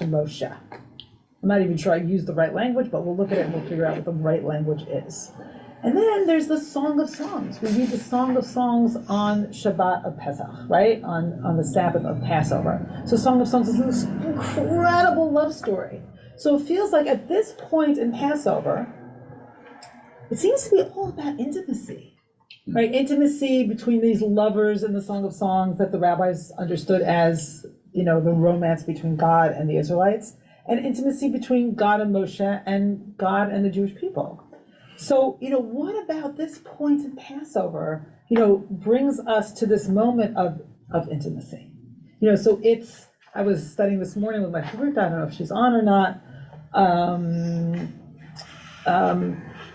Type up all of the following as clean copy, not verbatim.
to Moshe. I'm not even sure I used the right language, but we'll look at it and we'll figure out what the right language is. And then there's the Song of Songs. We read the Song of Songs on Shabbat of Pesach, right? On the Sabbath of Passover. So Song of Songs is this incredible love story. So it feels like at this point in Passover, it seems to be all about intimacy, right? Intimacy between these lovers in the Song of Songs that the rabbis understood as, the romance between God and the Israelites, and intimacy between God and Moshe and God and the Jewish people. So, what about this point in Passover, brings us to this moment of intimacy? So I was studying this morning with my favorite, I don't know if she's on or not,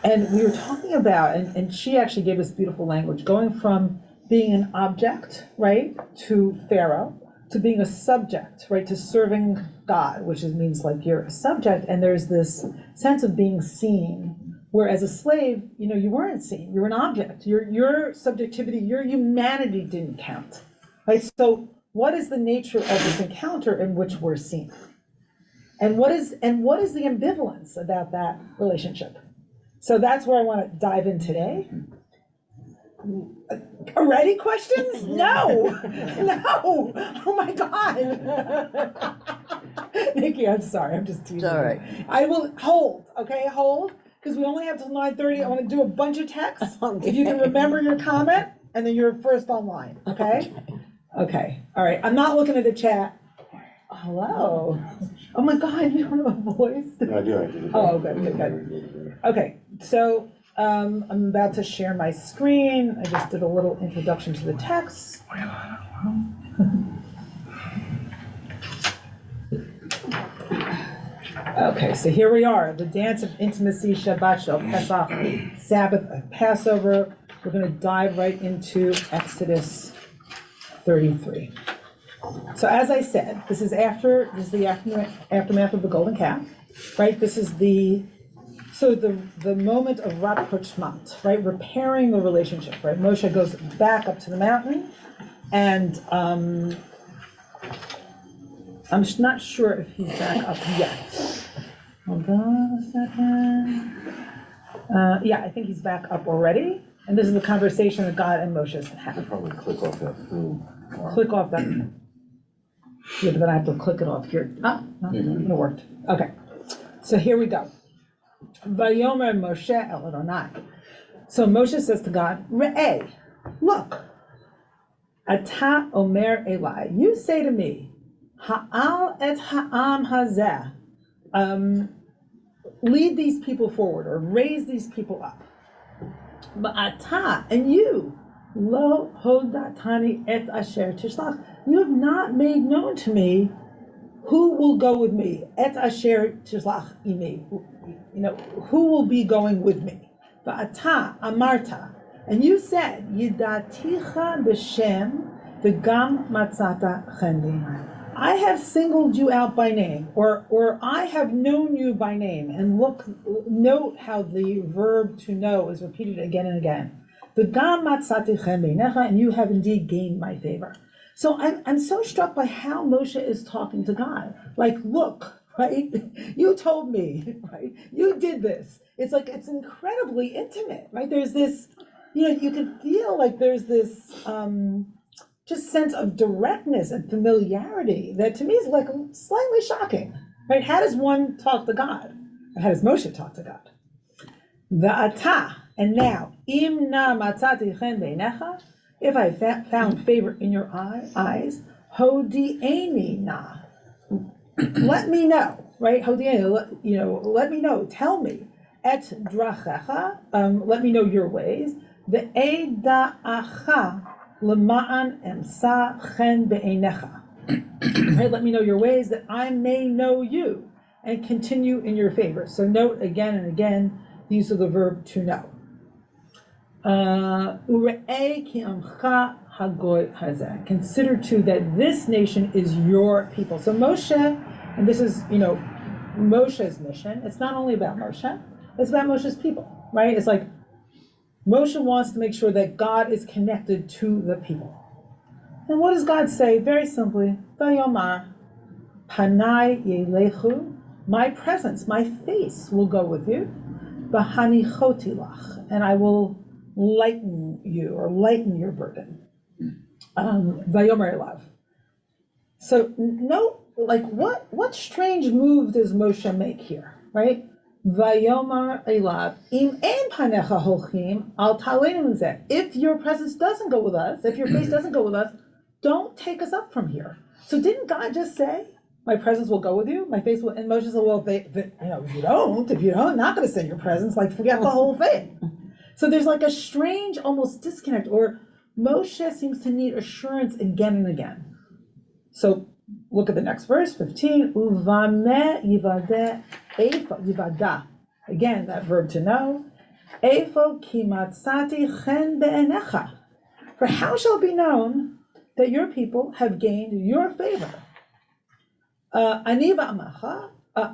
and we were talking about, and she actually gave us beautiful language, going from being an object, right, to Pharaoh, to being a subject, right, to serving God, which means like you're a subject, and there's this sense of being seen, where as a slave, you weren't seen, you were an object. Your subjectivity, your humanity didn't count, right? So what is the nature of this encounter in which we're seen? And what is the ambivalence about that relationship? So that's where I want to dive in today. Already questions? No. Oh my God. Nikki, I'm sorry. I'm just teasing. It's all right. I will hold. Okay, hold, because we only have till 9:30. I want to do a bunch of texts. If you can remember your comment, and then you're first online. Okay. Okay. All right. I'm not looking at the chat. Hello. Oh my God, you don't have a voice? I do. Oh, good. Okay, so I'm about to share my screen. I just did a little introduction to the text. Okay, so here we are, the dance of intimacy, Shabbat Shel Pesach, Sabbath of Passover. We're going to dive right into Exodus 33. So as I said, this is the aftermath of the golden calf, right? This is the moment of rapprochement, right? Repairing the relationship, right? Moshe goes back up to the mountain, and I'm not sure if he's back up yet. Hold on a second. Yeah, I think he's back up already, and this is the conversation that God and Moshe have. I'll probably click off that. Click off that. Yeah, but then I have to click it off here. No, it worked. Okay, so here we go. Vayomer Moshe el Adonai. So Moshe says to God, Re'eh, look, Ata Omer Eli, you say to me, Ha'al et ha'am hazeh, lead these people forward, or raise these people up. But Ata, and you, Lo hodatani et asher tishlach, you have not made known to me who will go with me. Et asher tishlach imi, who will be going with me. Va'ata amarta, and you said, Yidaticha b'shem v'gam matzata chendi. I have singled you out by name, or I have known you by name. And note how the verb to know is repeated again and again. V'gam matzati chen beinecha, and you have indeed gained my favor. So I'm so struck by how Moshe is talking to God. Like, look, right? You told me, right? You did this. It's like, it's incredibly intimate, right? There's this, you can feel like there's this just sense of directness and familiarity that to me is like slightly shocking, right? How does one talk to God? Or how does Moshe talk to God? Va'ata, and now, im na matzati chen beinecha, if I found favor in your eyes, hodi'eni na, let me know, right? Hodi'eni, let me know, tell me, et drachecha, let me know your ways, ve'eda'acha lema'an emsa chen be'enecha, right? Let me know your ways that I may know you and continue in your favor. So note again and again, the use of the verb to know. Consider too that this nation is your people. So Moshe, and this is, Moshe's mission. It's not only about Moshe, it's about Moshe's people, right? It's like Moshe wants to make sure that God is connected to the people. And what does God say? Very simply, Vayomar, Panai yelechu, my presence, my face will go with you. V'hanichoti lach, and I will lighten you or lighten your burden. Vayomer elav. So no, like what strange move does Moshe make here, right? Vayomer elav im ein panecha holchim al talenu zeh. If your presence doesn't go with us, if your face doesn't go with us, don't take us up from here. So didn't God just say, my presence will go with you, my face will, and Moshe said, well, if you don't, I'm not going to send your presence, like forget the whole thing. So there's like a strange, almost disconnect, or Moshe seems to need assurance again and again. So look at the next verse, 15. Uvameh yivadeh eifo yivada. Again, that verb to know. Eifo ki matzati chen be'enecha. For how shall it be known that your people have gained your favor? Ani va'amacha,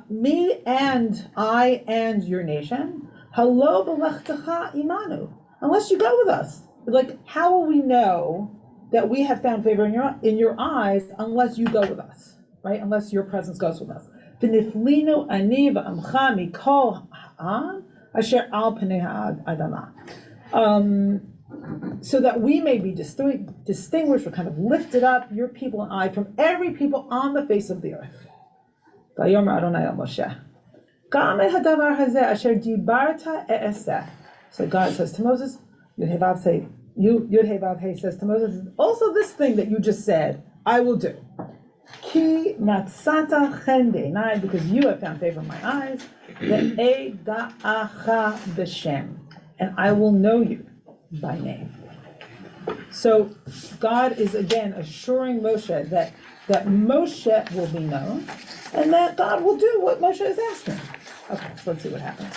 me and I and your nation. Halo b'lechtecha imanu. Unless you go with us. Like, how will we know that we have found favor in your eyes unless you go with us, right? Unless your presence goes with us. V'niflinu ani v'amcha mikol ha'am asher al pnei ha'adamah. So that we may be distinguished or kind of lifted up, your people and I, from every people on the face of the earth. Vayomer Adonai el Moshe. Gam et hadavar hazeh asher dibarta e'eseh. So God says to Moses, Yud Hei Vav Hei says to Moses, also this thing that you just said, I will do. Ki matzata chen be'enai, because you have found favor in my eyes. Ve'eda'acha b'shem, and I will know you by name. So God is again assuring Moshe that Moshe will be known and that God will do what Moshe is asking. Okay, so let's see what happens.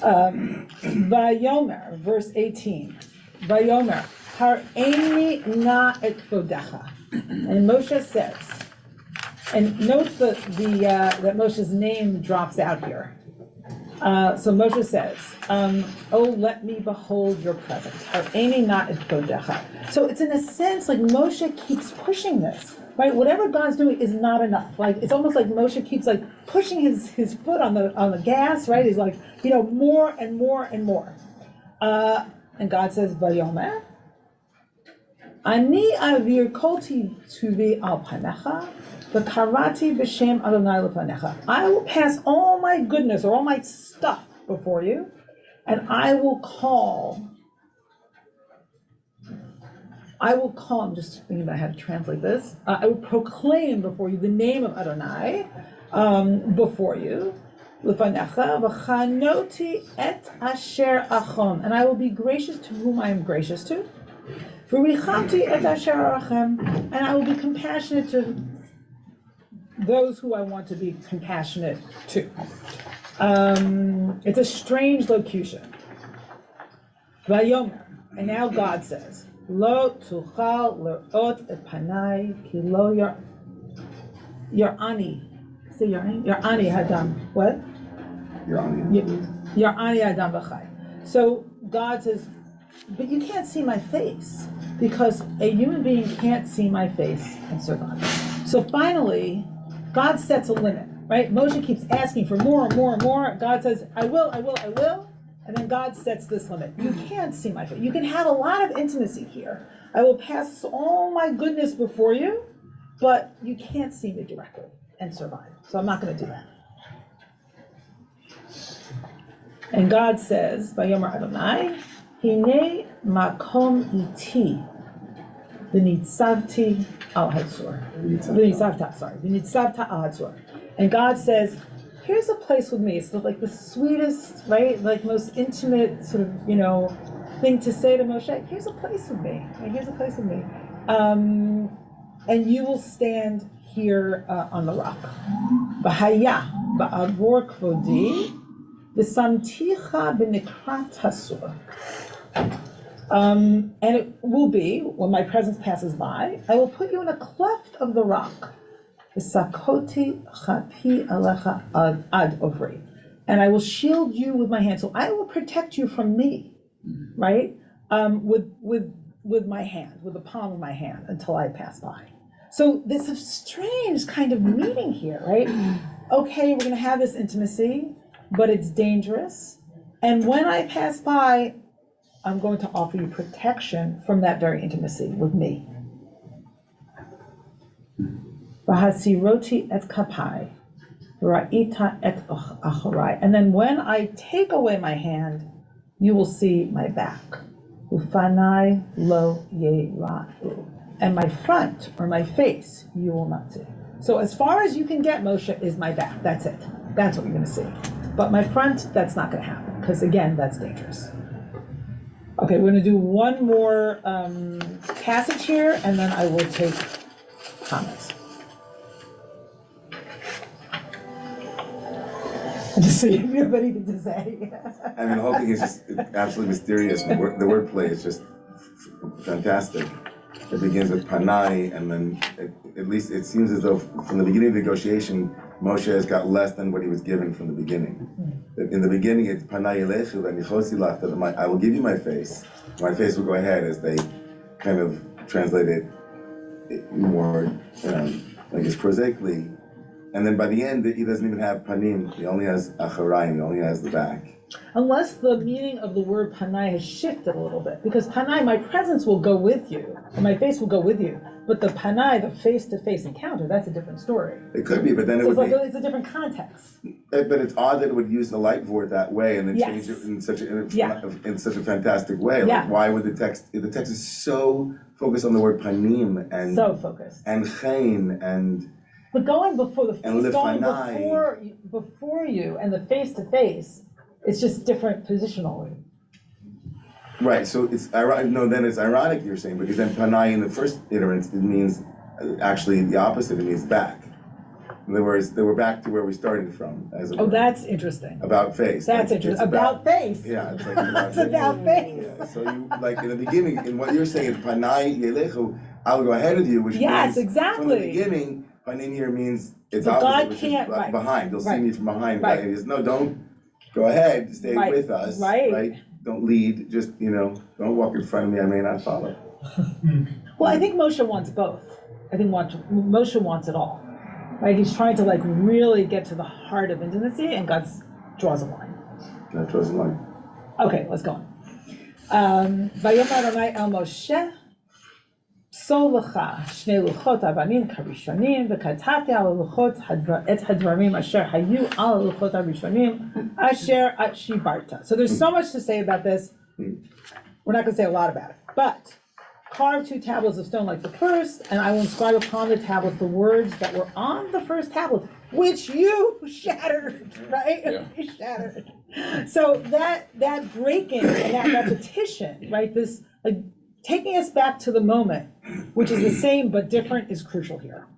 Vayomer, verse 18. Vayomer, har'eni na et kvodecha. And Moshe says, and note that Moshe's name drops out here. So Moshe says, oh, let me behold your presence. Har'eni na et kvodecha. So it's in a sense like Moshe keeps pushing this. Right, whatever God's doing is not enough. Like it's almost like Moshe keeps like pushing his foot on the gas. Right, he's like more and more and more. And God says, "Vayomer, ani avir kol tuvi al panecha, v'karati b'shem Adonai lefanecha." I will pass all my goodness or all my stuff before you, and I will call. I'm just thinking about how to translate this. I will proclaim before you the name of Adonai before you. Lefanecha v'chanoti et asher achom. And I will be gracious to whom I am gracious to. V'richamti et asher arachem. And I will be compassionate to those who I want to be compassionate to. It's a strange locution. Vayomer. And now God says, Lo tuchal lerot et panai ki lo yar'ani. Say yar'ani? Yar'ani hadam. What? Yar'ani hadam v'chai. So God says, but you can't see my face because a human being can't see my face and survive. So finally, God sets a limit, right? Moshe keeps asking for more and more and more. God says, I will. And then God sets this limit. You can't see my face. You can have a lot of intimacy here. I will pass all my goodness before you, but you can't see me directly and survive. So I'm not going to do that. And God says, Vayomer Adonai, Hine makom iti, v'nitzavti al hatzor. V'nitzavta al hatzor. And God says, here's a place with me. It's like the sweetest, right? Like most intimate sort of, thing to say to Moshe. Here's a place with me. Here's a place with me. And you will stand here on the rock. B'haya ba'avor kvodi v'samticha b'nikrat hasur. And it will be, when my presence passes by, I will put you in a cleft of the rock. V'sakoti chapi alecha ad ovri. And I will shield you with my hand. So I will protect you from me, right? With my hand, with the palm of my hand until I pass by. So there's a strange kind of meaning here, right? Okay, we're going to have this intimacy, but it's dangerous. And when I pass by, I'm going to offer you protection from that very intimacy with me. V'hasiroti et kapai, ra'ita et achorai. And then when I take away my hand, you will see my back. Ufanai lo yera'u. And my front or my face, you will not see. So as far as you can get, Moshe, is my back. That's it. That's what you're going to see. But my front, that's not going to happen, because again, that's dangerous. Okay, we're going to do one more passage here, and then I will take comments. Just see if you have anything to say. I mean, the whole thing is just absolutely mysterious. The wordplay is just fantastic. It begins with Panai, and then at least it seems as though from the beginning of the negotiation, Moshe has got less than what he was given from the beginning. In the beginning, it's Panai Elechu v'nichosi lach, that I will give you my face. My face will go ahead, as they kind of translate it more, I guess, prosaically. And then by the end, he doesn't even have panim. He only has acharayim. He only has the back. Unless the meaning of the word panai has shifted a little bit. Because panai, my presence will go with you, and my face will go with you. But the panai, the face-to-face encounter, that's a different story. It could be, but then So it would be. it's a different context. But it's odd that it would use the light word that way and then Yes. change it in such a Yeah. in such a fantastic way. Yeah. Like, why would the text is so focused on the word panim and So focused. and chayin and. But going before the face, And going lifanai. before you, and the face-to-face, it's just different positionally. Right, so it's ironic. No, then it's ironic you're saying, because then panai in the first iterance it means actually the opposite. It means back. In other words, they were back to where we started from. As it Oh, were. that's interesting. About face. That's Like, interesting. it's About face. Yeah, it's like about It's about face. Yeah, so you like in the beginning, in what you're saying, panai yelechu, I'll go ahead of you, which Yes, means exactly. from the beginning, panim here means it's But opposite, God which can't- is right. behind. You'll see Right. me from behind. Right. And he says, no, don't go ahead, stay Right. with us. Right. Don't lead, just, don't walk in front of me, I may not follow. Well, I think Moshe wants both. I think Moshe wants it all. Right? He's trying to really get to the heart of intimacy, and God draws a line. That draws the line. Okay, let's go on. Vayomar Adonai el Moshe, psol lecha shnei luchot avanim karishonim, v'katati al luchot et hadvarim asher hayu al luchot harishonim asher at shibarta. So there's so much to say about this. We're not going to say a lot about it, but carve 2 tablets of stone like the first, and I will inscribe upon the tablets the words that were on the first tablet, which you shattered, right? Yeah. You shattered. So that breaking and that repetition, right? This taking us back to the moment, which is the same but different, is crucial here.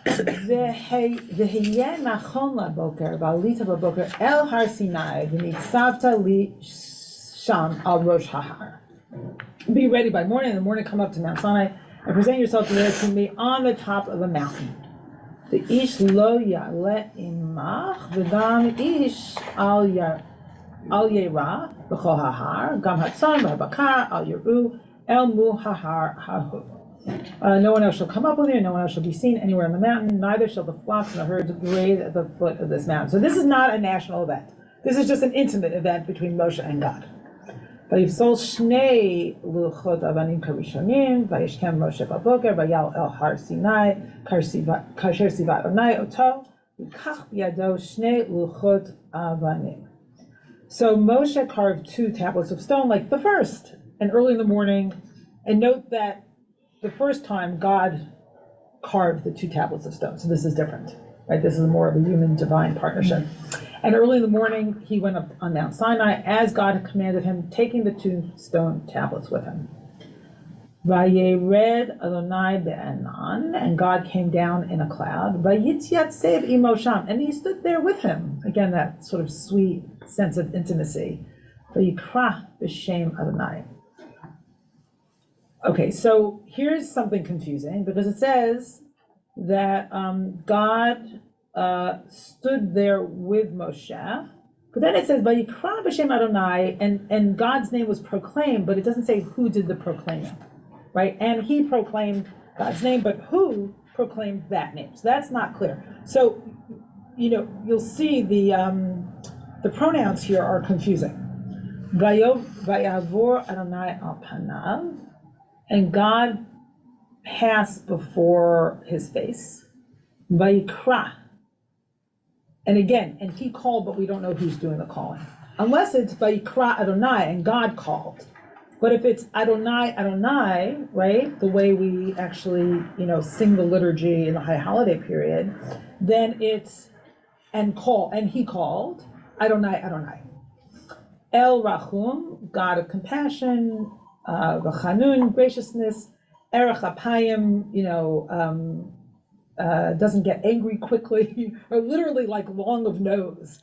V'heyeh nachon laboker v'alita baboker el har Sinai v'nitzavta li sham al rosh hahar. Be ready by morning, in the morning come up to Mount Sinai and present yourself to me on the top of the mountain. The ish lo ya'le imach v'gam ish al yerah b'chol hahar gam hatzon v'habakar al yeru el mu hahar hahu. No one else shall come up with you, no one else shall be seen anywhere on the mountain, neither shall the flocks and the herds graze at the foot of this mountain. So this is not a national event. This is just an intimate event between Moshe and God. ויפסול שני לוחות אבנים כראשונים, וישכם משה בבוקר, ויעל אל הר סיני, כאשר ציווה אדוני אותו, ויקח בידו שני לוחות אבנים. So Moshe carved 2 tablets of stone like the first, and early in the morning, and note that the first time God carved the 2 tablets of stone, so this is different, right? This is more of a human-divine partnership. And early in the morning, he went up on Mount Sinai as God had commanded him, taking the 2 stone tablets with him. Vayered Adonai be'anan, and God came down in a cloud. Vayitziat sev imo sham, and he stood there with him. Again, that sort of sweet sense of intimacy. Vayikra b'shem Adonai. Okay, so here's something confusing, because it says that God stood there with Moshe, but then it says Vayikra b'shem Adonai, and God's name was proclaimed, but it doesn't say who did the proclaiming, right? And he proclaimed God's name, but who proclaimed that name? So that's not clear. So, you'll see the pronouns here are confusing. Vayavor Adonai al panav, and God passed before his face. Vayikra, and again, and he called, but we don't know who's doing the calling. Unless it's Vayikra Adonai, and God called. But if it's Adonai, Adonai, right, the way we actually, sing the liturgy in the high holiday period, then it's and he called, Adonai, Adonai. El Rachum, God of compassion, V'chanun, graciousness, Erech Apayim, doesn't get angry quickly, or literally like long of nose.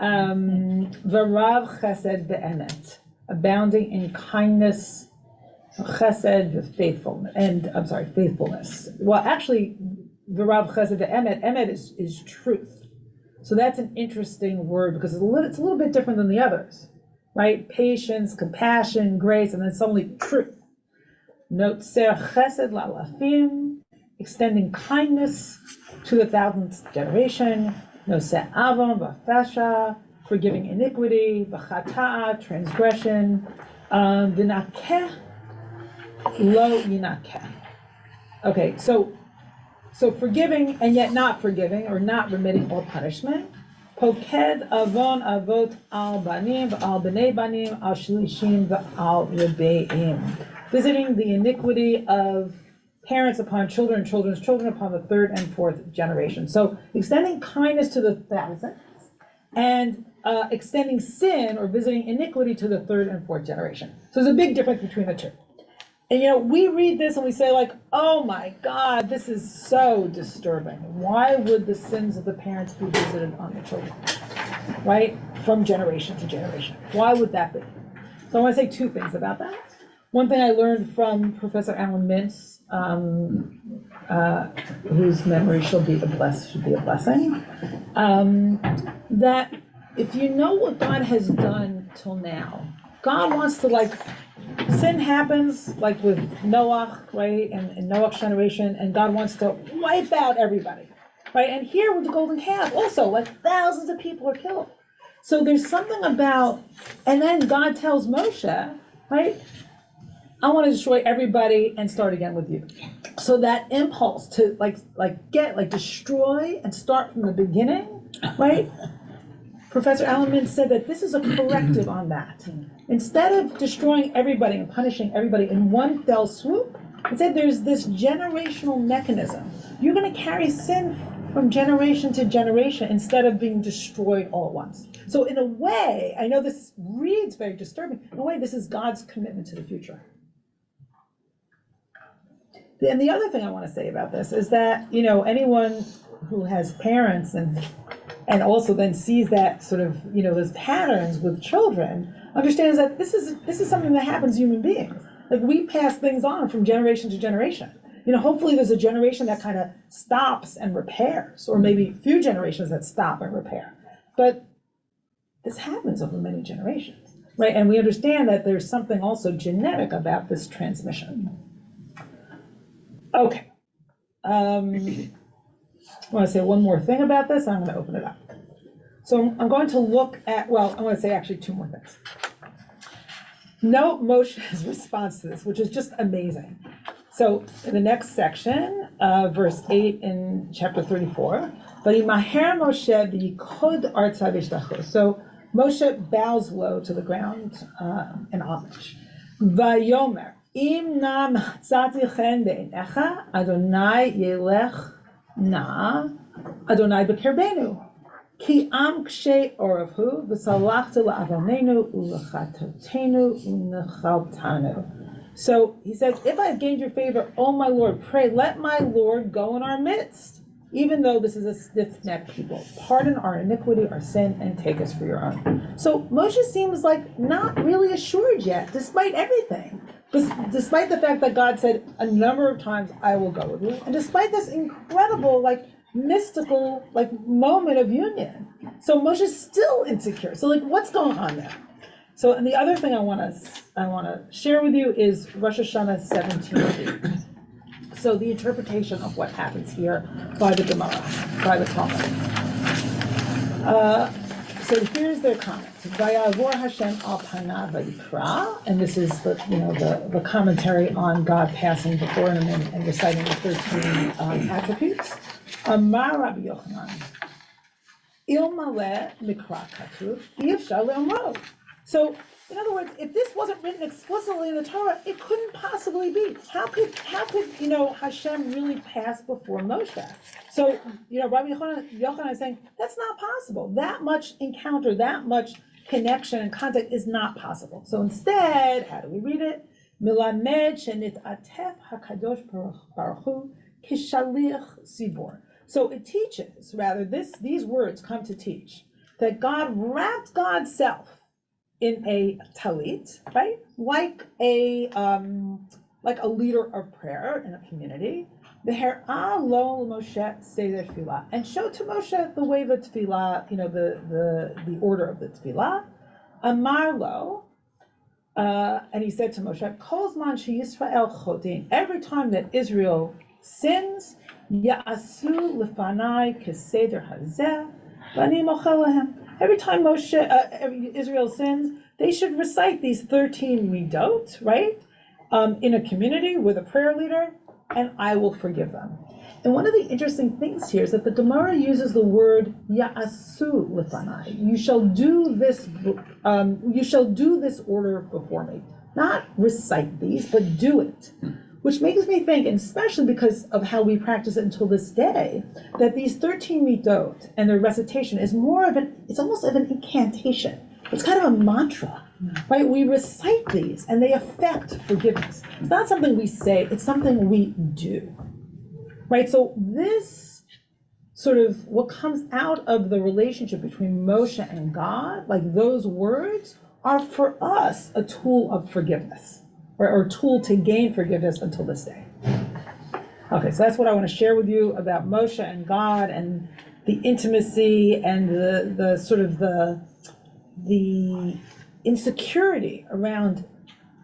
V'rav chesed ve'emet, abounding in kindness, chesed with faithfulness. Well, actually, v'rav chesed ve'emet, emet is truth. So that's an interesting word because it's a little bit different than the others, right? Patience, compassion, grace, and then suddenly truth. Notzer chesed la'alafim, extending kindness to the 1000th generation. Noseh avon v'fasha, forgiving iniquity, v'chata'a, transgression, v'nakeh lo yinakeh. Okay, so forgiving and yet not forgiving, or not remitting all punishment. Poked avon avot al banim v'al b'nei banim al shlishim v'al rebeim. Visiting the iniquity of parents upon children, children's children upon the 3rd and 4th generation. So extending kindness to the 1000th, and extending sin or visiting iniquity to the 3rd and 4th generation. So there's a big difference between the two. And we read this and we say like, oh my God, this is so disturbing. Why would the sins of the parents be visited on the children, right? From generation to generation. Why would that be? So I want to say two things about that. One thing I learned from Professor Alan Mintz, whose memory should be a blessing, that if you know what God has done till now, God wants to sin happens, like with Noah, right, and Noah's generation, and God wants to wipe out everybody, right? And here with the golden calf, also, thousands of people are killed. So there's something about, and then God tells Moshe, right, I want to destroy everybody and start again with you. So that impulse to destroy and start from the beginning, right? Professor Alan Mintz said that this is a corrective on that. Instead of destroying everybody and punishing everybody in one fell swoop, he said there's this generational mechanism. You're going to carry sin from generation to generation instead of being destroyed all at once. So in a way, I know this reads very disturbing, in a way this is God's commitment to the future. And the other thing I want to say about this is that, anyone who has parents and also then sees that sort of, those patterns with children, understands that this is something that happens to human beings. We pass things on from generation to generation. Hopefully there's a generation that kind of stops and repairs, or maybe a few generations that stop and repair. But this happens over many generations, right? And we understand that there's something also genetic about this transmission. Okay. I want to say one more thing about this, and I'm going to open it up. So I'm going to look at, I want to say actually two more things. Note Moshe's response to this, which is just amazing. So in the next section, verse 8 in chapter 34, Vayimaher Moshe b'yikod artza v'yishtachu. So Moshe bows low to the ground in homage. Vayomer, im na matzati chen be'einecha, Adonai yelech na, Adonai b'kerbenu. Ki am kshe oravhu v'salachta la'avonenu u'lechatotenu u'nechaltanu. So he says, if I've gained your favor, oh my Lord, pray, let my Lord go in our midst, even though this is a stiff-necked people. Pardon our iniquity, our sin, and take us for your own. So Moshe seems like not really assured yet, despite everything. Despite the fact that God said a number of times, I will go with you. And despite this incredible, mystical, moment of union. So Moshe's still insecure. So what's going on there? So, and the other thing I want to share with you is Rosh Hashanah 17. So the interpretation of what happens here by the Gemara, by the Talmud. So here's their comment. Vayavor Hashem al panav vayikra, and this is the commentary on God passing before him and reciting the 13 attributes. Amar Rabbi Yochanan, ilmale mikra katuv yifshar le'omro. So, in other words, if this wasn't written explicitly in the Torah, it couldn't possibly be. How could Hashem really pass before Moshe? So, Rabbi Yochanan is saying that's not possible. That much encounter, that much connection and contact is not possible. So instead, how do we read it? Milamed shenit atef hakadosh baruch hu kishalich sibor. So it teaches, rather, these words come to teach that God wrapped God's self in a talit, right? Like a leader of prayer in a community. V'her'a lo Moshe seder tefillah, and show to Moshe the way of the tefillah, the order of the tefillah. Amar lo, and he said to Moshe, Kol zman sheYisrael chotin, every time that Israel sins, ya'asu lefanai keseder hazeh, v'ani mochel lahem. Every time Israel sins, they should recite these 13 midot, right? In a community with a prayer leader, and I will forgive them. And one of the interesting things here is that the Gemara uses the word ya'asu lefanai. You shall do this. You shall do this order before me. Not recite these, but do it. Which makes me think, and especially because of how we practice it until this day, that these 13 midot and their recitation is it's almost of an incantation. It's kind of a mantra, right? We recite these and they affect forgiveness. It's not something we say, it's something we do, right? So this sort of, what comes out of the relationship between Moshe and God, like those words, are for us a tool of forgiveness. Or tool to gain forgiveness until this day. Okay, so that's what I want to share with you about Moshe and God and the intimacy and the sort of the insecurity around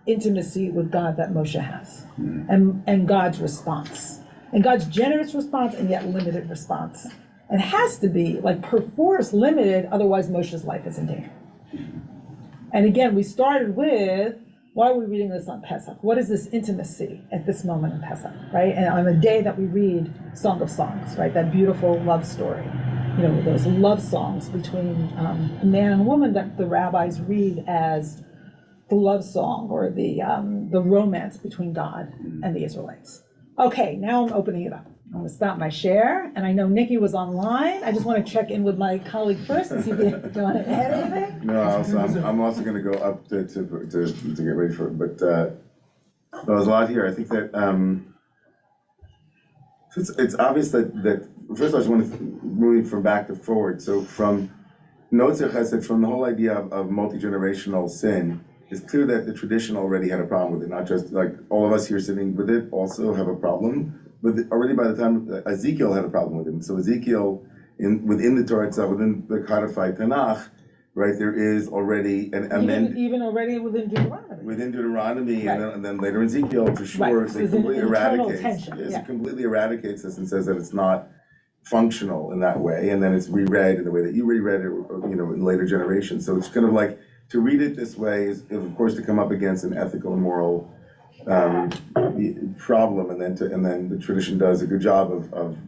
intimacy with God that Moshe has, and God's response, and God's generous response and yet limited response. It has to be like perforce limited, otherwise Moshe's life is in danger. And again, we started with, why are we reading this on Pesach? What is this intimacy at this moment in Pesach, right? And on the day that we read Song of Songs, right? That beautiful love story, those love songs between a man and a woman that the rabbis read as the love song or the romance between God and the Israelites. Okay, now I'm opening it up. I'm going to stop my share, and I know Nikki was online. I just want to check in with my colleague first and see if you want to add anything. No, I'm also going to go up to get ready for it, but there's a lot here. I think that it's obvious that first of all, I just want to move from back to forward. So from Notzer Chesed, from the whole idea of multi-generational sin, it's clear that the tradition already had a problem with it. Not just like all of us here sitting with it also have a problem. But already by the time Ezekiel had a problem with it. So Ezekiel, within the Torah itself, within the codified Tanakh, right, there is already an amendment. Even already within Deuteronomy. Within Deuteronomy, right. and then later in Ezekiel, for sure, right. It completely eradicates. It completely eradicates this and says that it's not functional in that way, and then it's reread in the way that you reread it, in later generations. So it's kind of like, to read it this way is, of course, to come up against an ethical and moral problem, and then the tradition does a good job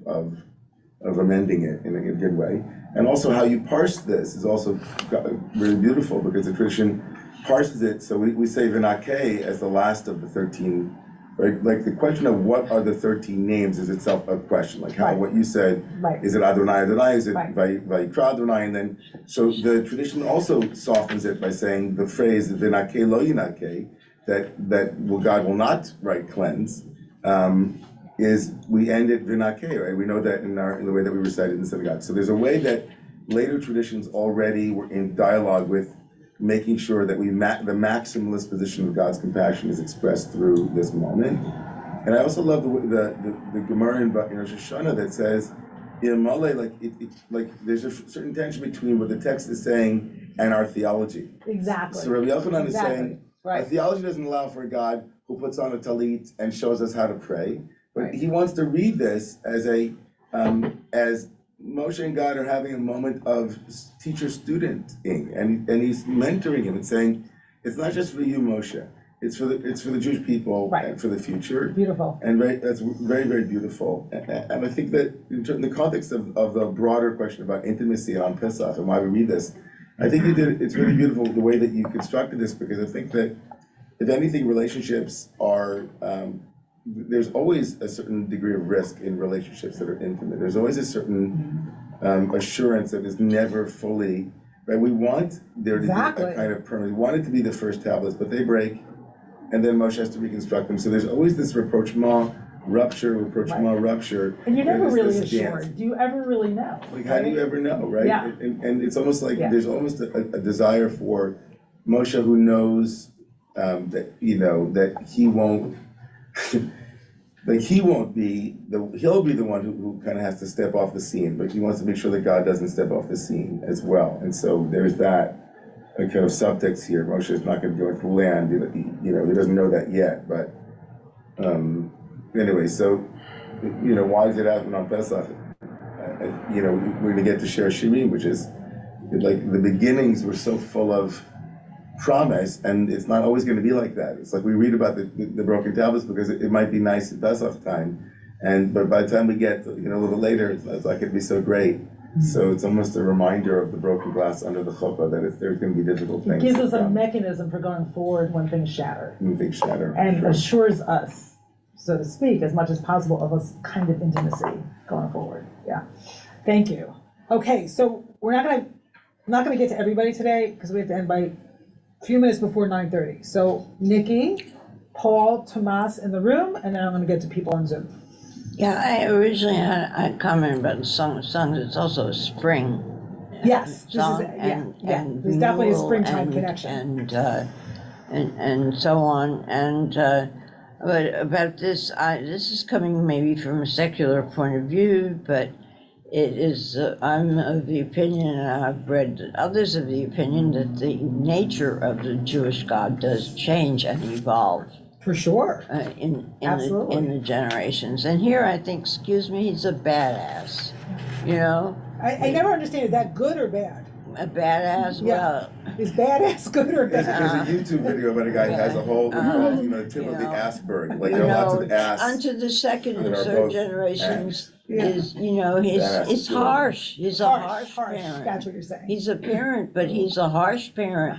of amending it in a good way. And also how you parse this is also really beautiful, because the tradition parses it. So we say Vinake as the last of the 13, right? Like the question of what are the 13 names is itself a question. Like how, right. What you said, right. Is it Adonai Adonai, is it right. Vayikra Adonai? And then, so the tradition also softens it by saying the phrase Vinake lo yinake, that God will not cleanse, is we end it Vinake, right? We know that in the way that we recite it in the synagogue. So there's a way that later traditions already were in dialogue with making sure that the maximalist position of God's compassion is expressed through this moment. And I also love the Gemara in Rosh Hashanah that says, there's a certain tension between what the text is saying and our theology. Exactly. So Rabbi Yochanan is saying, right. Our theology doesn't allow for a God who puts on a talit and shows us how to pray. But he wants to read this as as Moshe and God are having a moment of teacher-studenting, and he's mentoring him and saying, it's not just for you, Moshe. It's for the Jewish people and for the future. Beautiful. And that's very, very beautiful. And I think that in the context of the broader question about intimacy on Pesach and why we read this, I think it's really beautiful the way that you constructed this, because I think that if anything, relationships are, there's always a certain degree of risk in relationships that are intimate. There's always a certain assurance that is never fully, right? We want there to be a kind of permanent, we want it to be the first tablets, but they break. And then Moshe has to reconstruct them. So there's always this rapprochement, rupture. And you're never really assured. Do you ever really know? Like, how do you ever know, right? Yeah. And it's almost like there's almost a desire for Moshe, who knows that, that he won't, like he'll be the one who kind of has to step off the scene, but he wants to make sure that God doesn't step off the scene as well. And so there's that. A kind of subtext here. Moshe is not going to go into land. He doesn't know that yet. But anyway, so why does it happen on Pesach? We're going to get to share Shirim, which is like the beginnings were so full of promise, and it's not always going to be like that. It's like we read about the broken tablets because it might be nice at Pesach time, but by the time we get a little later, it's like it'd be so great. So it's almost a reminder of the broken glass under the chuppah, that there's going to be difficult things. It gives us a mechanism for going forward when things shatter. And assures us, so to speak, as much as possible of a kind of intimacy going forward. Yeah. Thank you. Okay, so we're not gonna get to everybody today because we have to end by a few minutes before 9:30. So Nikki, Paul, Tomas in the room, and then I'm gonna get to people on Zoom. Yeah, I originally had a comment about the Song of Songs. It's also a spring song, and there's definitely a springtime connection. And so on. But about this, this is coming maybe from a secular point of view, but it is, I'm of the opinion, and I've read others of the opinion, that the nature of the Jewish God does change and evolve. For sure. In the generations. And here I think, excuse me, he's a badass, I never understand, is that good or bad? A badass? Yeah. Well. Is badass good or bad? There's a YouTube video about a guy who has a whole, tip of the Asperg, like lots of ass. Onto the second and third generations is, it's harsh. He's a harsh parent. That's what you're saying. He's a parent, but he's a harsh parent.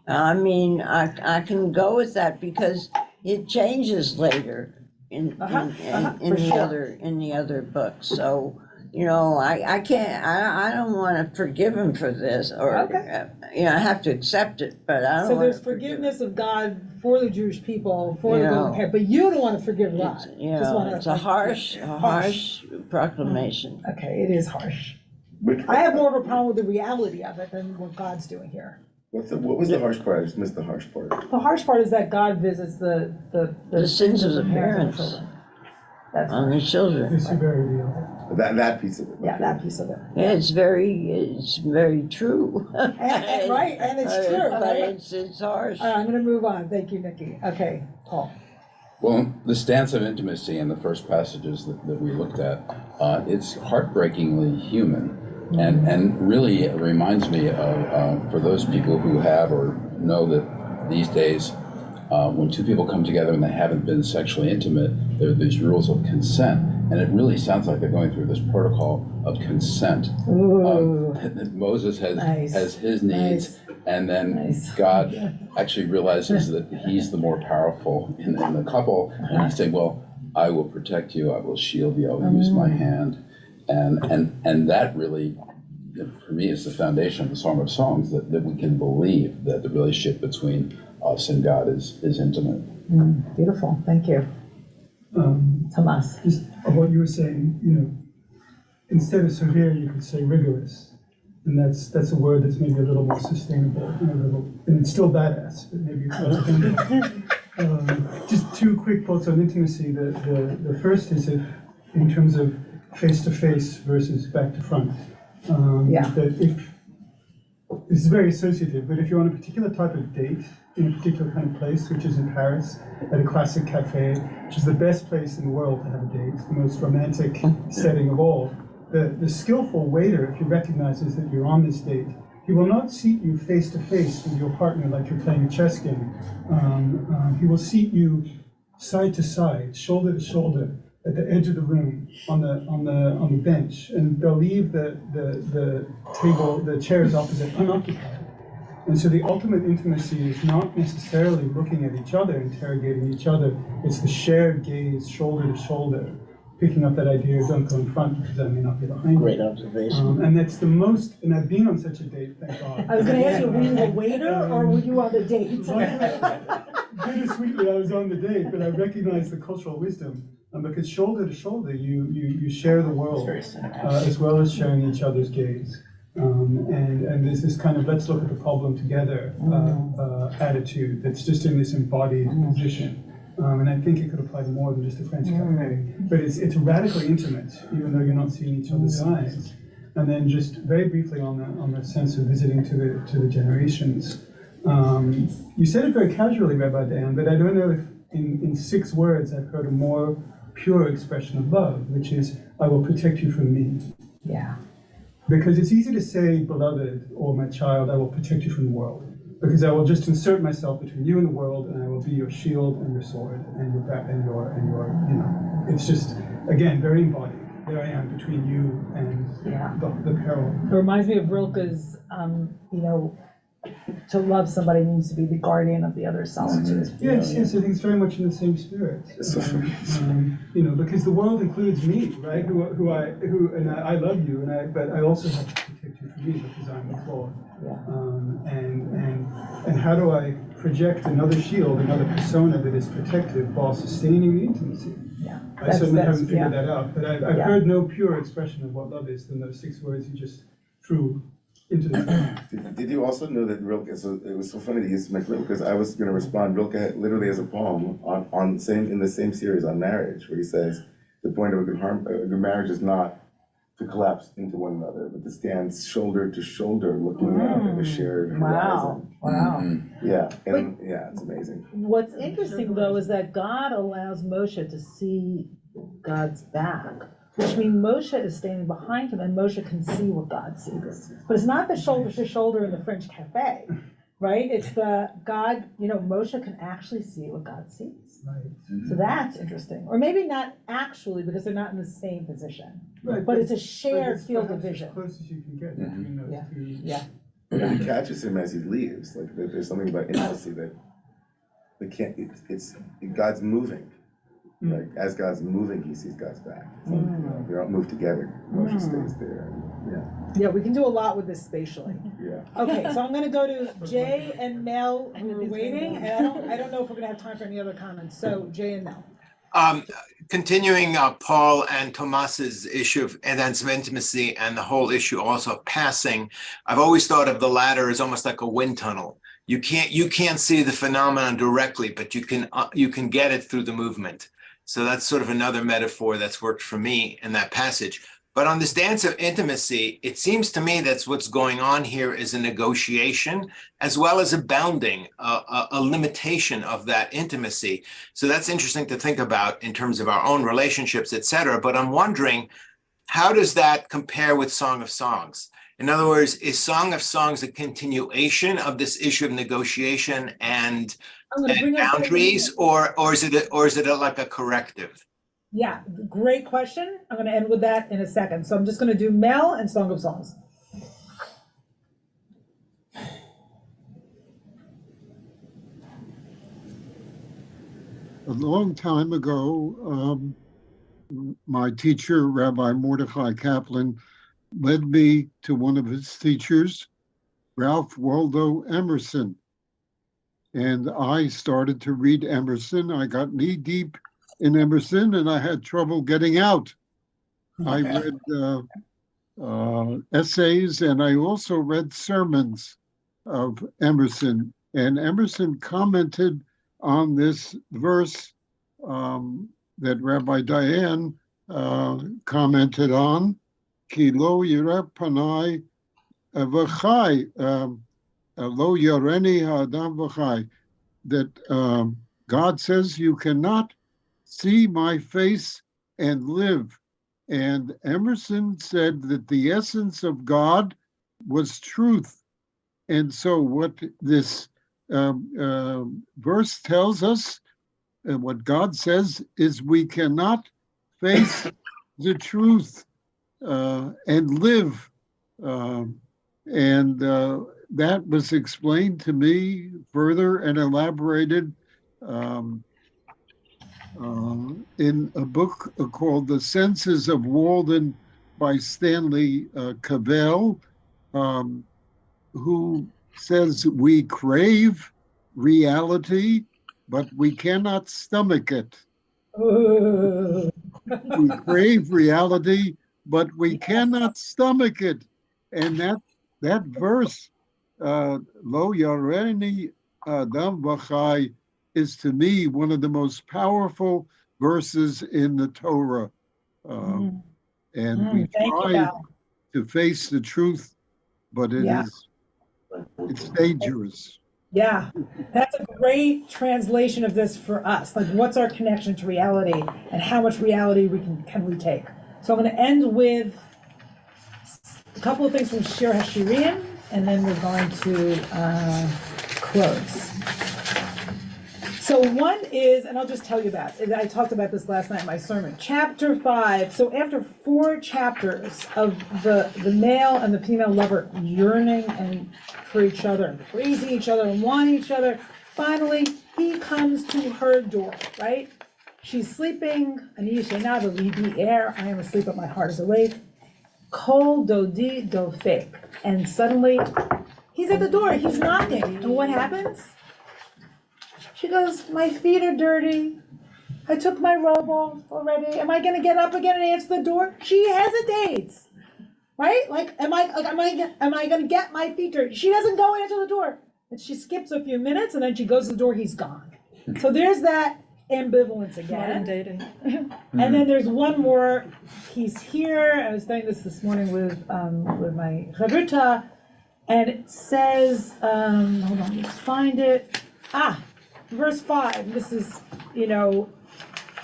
I mean, I can go with that because it changes later in the other books. So, I can't. I don't want to forgive him for this, or I have to accept it, but I don't. So there's forgiveness of God for the Jewish people, for the golden path, but you don't want to forgive God. It's a harsh proclamation. Okay, it is harsh. I have more of a problem with the reality of it than what God's doing here. What was the harsh part? I just missed the harsh part. The harsh part is that God visits the sins of the parents on the children. It's very real. That piece of it. Yeah, that piece of it. Yeah, it's very true. And it's true. But it's harsh. All right, I'm going to move on. Thank you, Nikki. Okay, Paul. Well, the stance of intimacy in the first passages that we looked at, it's heartbreakingly human. And really it reminds me of, for those people who have or know that these days, when two people come together and they haven't been sexually intimate, there are these rules of consent. And it really sounds like they're going through this protocol of consent. Moses has his needs, and then God actually realizes that he's the more powerful in the couple, and he's saying, well, I will protect you, I will shield you, I will use my hand. And that really, for me, is the foundation of the Song of Songs, that we can believe that the relationship between us and God is intimate. Beautiful, thank you. Tomas. Just of what you were saying, instead of severe, you could say rigorous. And that's a word that's maybe a little more sustainable, and it's still badass, but maybe just two quick thoughts on intimacy. The first is in terms of face to face versus back to front. That if this is very associative, but if you're on a particular type of date in a particular kind of place, which is in Paris, at a classic cafe, which is the best place in the world to have a date, the most romantic setting of all, the skillful waiter, if he recognizes that you're on this date, he will not seat you face to face with your partner like you're playing a chess game. He will seat you side to side, shoulder to shoulder, at the edge of the room, on the bench, and they'll leave the table, the chairs opposite, unoccupied. And so the ultimate intimacy is not necessarily looking at each other, interrogating each other. It's the shared gaze, shoulder to shoulder, picking up that idea, don't go in front because I may not be behind you. Great observation. And that's the most, and I've been on such a date, thank God. I was going to ask you, were you a waiter or were you on the date? Bittersweetly, I was on the date, but I recognize the cultural wisdom. Because shoulder to shoulder, you share the world, as well as sharing each other's gaze. And there's this kind of let's look at the problem together attitude that's just in this embodied position. And I think it could apply to more than just a French cafe. But it's radically intimate, even though you're not seeing each other's eyes. And then just very briefly on the sense of visiting to the generations. You said it very casually, Rabbi Dan, but I don't know if in 6 words I've heard a more pure expression of love, which is, I will protect you from me. Yeah. Because it's easy to say, beloved, or my child, I will protect you from the world. Because I will just insert myself between you and the world, and I will be your shield and your sword, and your back, and your, it's just, again, very embodied. There I am between you and the peril. It reminds me of Rilke's, to love somebody means to be the guardian of the other solitude. Yes, I think it's very much in the same spirit. Because the world includes me, right? And I love you, but I also have to protect you from me because I'm the Lord. And how do I project another shield, another persona that is protective while sustaining the intimacy? Yeah, I certainly haven't figured that out, but I've heard no pure expression of what love is than those 6 words you just threw into the Did you also know that Rilke, so it was so funny to use Rilke because I was going to respond, Rilke literally has a poem in the same series on marriage where he says the point of a good marriage is not to collapse into one another, but to stand shoulder to shoulder looking out at a shared horizon. Wow. Yeah, it's amazing. What's interesting though is that God allows Moshe to see God's back, which means Moshe is standing behind him and Moshe can see what God sees. But it's not the shoulder to shoulder in the French cafe, right? It's the God, Moshe can actually see what God sees. Right. So that's interesting. Or maybe not actually because they're not in the same position. Right, but it's a shared field of vision. As close as you can get between those two. Yeah. And he catches him as he leaves. Like there's something about intimacy that they can't. It's God's moving. Like as God's moving, he sees God's back. So, they don't move together. Moshe stays there. Yeah, we can do a lot with this spatially. Yeah. Okay, so I'm going to go to Jay and Mel who are waiting, and I don't know if we're going to have time for any other comments. So Jay and Mel. Continuing Paul and Tomas's issue of evidence of intimacy and the whole issue also of passing, I've always thought of the latter as almost like a wind tunnel. You can't see the phenomenon directly, but you can get it through the movement. So that's sort of another metaphor that's worked for me in that passage. But on this dance of intimacy, it seems to me that's what's going on here is a negotiation as well as a bounding, a limitation of that intimacy. So that's interesting to think about in terms of our own relationships, et cetera. But I'm wondering, how does that compare with Song of Songs? In other words, is Song of Songs a continuation of this issue of negotiation and boundaries, or is it like a corrective? Yeah, great question. I'm going to end with that in a second. So I'm just going to do Mel and Song of Songs. A long time ago, my teacher, Rabbi Mordecai Kaplan, led me to one of his teachers, Ralph Waldo Emerson. And I started to read Emerson. I got knee deep in Emerson and I had trouble getting out. I read essays and I also read sermons of Emerson. And Emerson commented on this verse that Rabbi Diane commented on, Ki lo yireh panai v'chai, lo yareni ha'adam v'chai, that God says you cannot see my face and live. And Emerson said that the essence of God was truth. And so what this verse tells us, and what God says, is we cannot face the truth and live. And that was explained to me further and elaborated in a book called The Senses of Walden by Stanley Cavell, who says we crave reality, but we cannot stomach it. We crave reality, but we cannot stomach it. And that verse, Lo Yareni Adam V'chai, is to me one of the most powerful verses in the Torah. And we try to face the truth, but it's dangerous. Yeah, that's a great translation of this for us. Like, what's our connection to reality, and how much reality can we take? So I'm going to end with a couple of things from Shir HaShirim, and then we're going to close. So one is, and I'll just tell you about it. I talked about this last night in my sermon. Chapter 5. So after 4 chapters of the male and the female lover yearning and for each other, and praising each other and wanting each other, finally he comes to her door, right? She's sleeping. Ani yeshena v'libi er. I am asleep, but my heart is awake. Kol dodi dofek. And suddenly he's at the door. He's knocking. And what happens? She goes, my feet are dirty. I took my robe off already. Am I going to get up again and answer the door? She hesitates, right? Like, am I going to get my feet dirty? She doesn't go answer the door. And she skips a few minutes, and then she goes to the door. He's gone. So there's that ambivalence again. Dating. And then there's one more. He's here. I was studying this morning with my chavruta, and it says, hold on, let's find it. Verse 5, this is,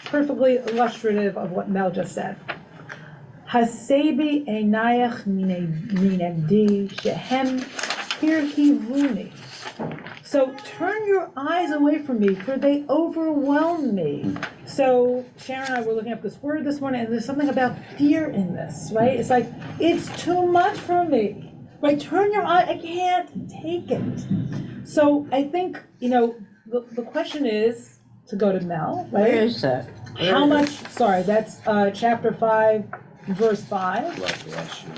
perfectly illustrative of what Mel just said. Hasebi einayach minegdi shehem hirhivuni. So turn your eyes away from me, for they overwhelm me. So Sharon and I were looking up this word this morning, and there's something about fear in this, right? It's like, it's too much for me, right? Turn your eye, I can't take it. So I think, the question is, to go to Mel, right? Where is that? How much, sorry, that's chapter 5, verse 5. Bless you.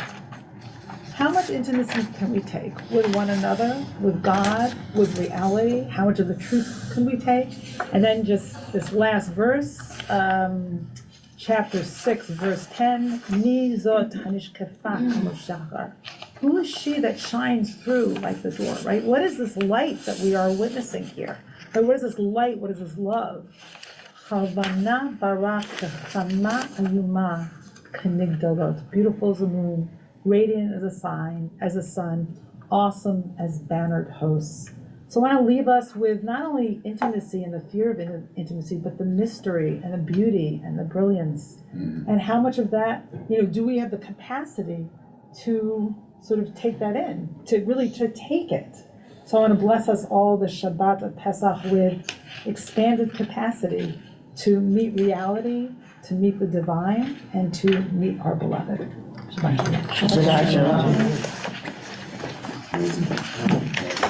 How much intimacy can we take with one another, with God, with reality? How much of the truth can we take? And then just this last verse, chapter 6, verse 10. Ni zot hanishkefa kamoshachar. Who is she that shines through like the door, right? What is this light that we are witnessing here? Right? What is this light? What is this love? Chavana barak chama ayuma kanigdalot. Beautiful as the moon, radiant as a sun, awesome as bannered hosts. So I want to leave us with not only intimacy and the fear of intimacy, but the mystery and the beauty and the brilliance. And how much of that, do we have the capacity to sort of take that in, to take it? So I want to bless us all the Shabbat of Pesach with expanded capacity to meet reality, to meet the divine, and to meet our beloved. Shabbat Shalom. Shabbat Shalom.